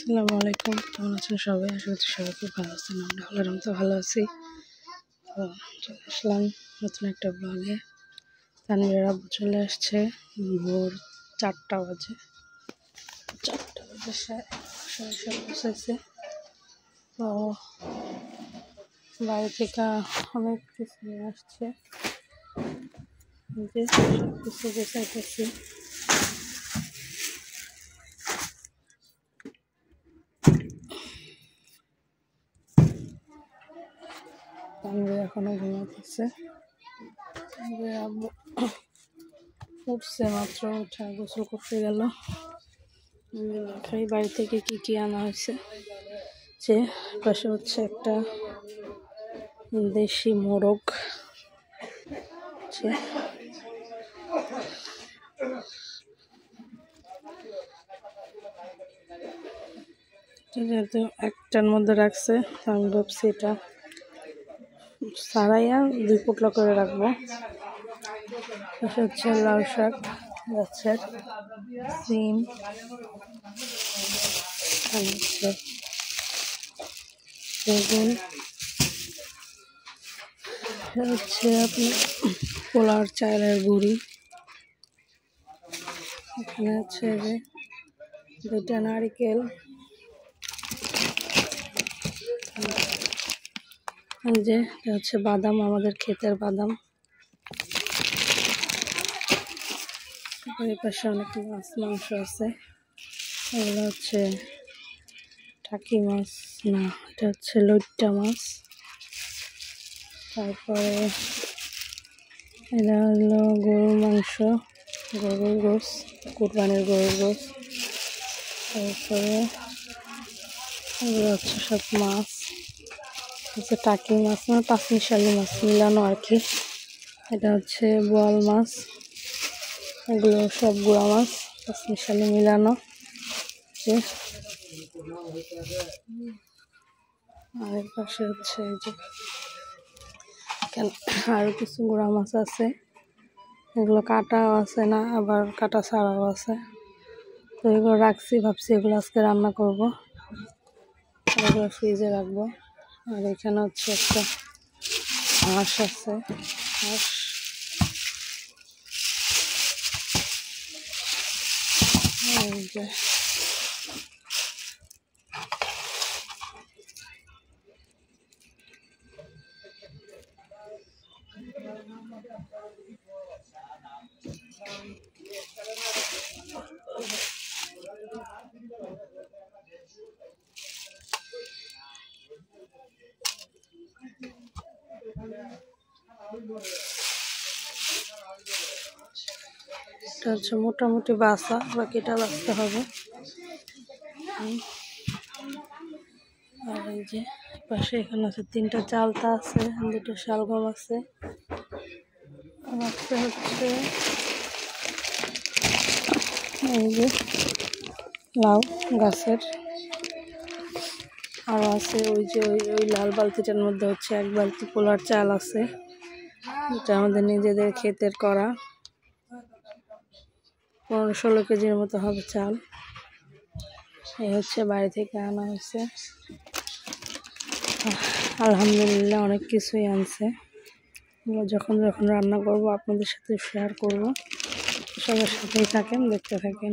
আসসালামু আলাইকুম, কেমন আছেন সবাই? আশা করছি সবাই খুব ভালো আছেন। আমরা হলাম তো ভালো আছি। তো চলে আসলাম নতুন একটা ব্লগে। তানভীরের আব্বু চলে আসছে ভোর 4টা বাজে। 4টা বাজে সব বসেছে। তো বাড়ি থেকে অনেক কিছু নিয়ে আসছে, যে সব কিছু গোছাইতেছি। তানভীর এখনো ঘুমাতেছে। আব্বু উঠছে মাত্র, উঠে গোসল করতে গেল। বাড়ি থেকে কি আনা হয়েছে, যে পাশে হচ্ছে একটা দেশি মোরগ, যেহেতু একটার মধ্যে রাখছে, আমি ভাবছি এটা সারাইয়া 2 পুটলা করে রাখবো। পাশে হচ্ছে লাল শাক, গাছের সিম, হচ্ছে বেগুন, হচ্ছে আপনার পোলার চালের গুঁড়ি, এখানে হচ্ছে যে 2টা নারিকেল, যে হচ্ছে বাদাম, আমাদের ক্ষেতের বাদাম। এই পাশে অনেক মাংস আছে, এগুলো হচ্ছে টাকি মাছ না, এটা হচ্ছে লইট্টা মাছ। তারপরে এটা হলো গরুর মাংস, গরুর গোশ, কুরবানির গরুর গোশ। তারপরে এগুলো হচ্ছে সব মাছ, হচ্ছে টাকি মাছ না, পাঁচমিশালি মাছ মিলানো আর কি। এটা হচ্ছে বোয়াল মাছ, এগুলো সব গুঁড়া মাছ, পাঁচমিশালি মিলানো। আর এর পাশে হচ্ছে এই যে আরো কিছু গুঁড়া মাছ আছে, এগুলো কাটাও আছে না, আবার কাটা ছাড়াও আছে। তো এগুলো রাখছি, ভাবছি এগুলো আজকে রান্না করব, এগুলো ফ্রিজে রাখবো। আর এখানে হচ্ছে একটা হাঁস আছে, হাঁস, এই যে এটা হচ্ছে মোটামুটি বাসা, বাকিটা বাঁচতে হবে। আর এই যে পাশে এখানে আছে 3টা চালতা আছে, 2টা শালগম আছে। হচ্ছে এই যে লাউ গাছের, আর আছে ওই যে ওই লাল বালতিটার মধ্যে হচ্ছে 1 বালতি পোলার চাল আছে, এটা আমাদের নিজেদের ক্ষেতের করা, 15-16 কেজির মতো হবে চাল। এই হচ্ছে বাড়ি থেকে আনা হয়েছে। আলহামদুলিল্লাহ অনেক কিছুই আনছে, যখন রান্না করব আপনাদের সাথে শেয়ার করব। সবার সাথেই থাকেন, দেখতে থাকেন।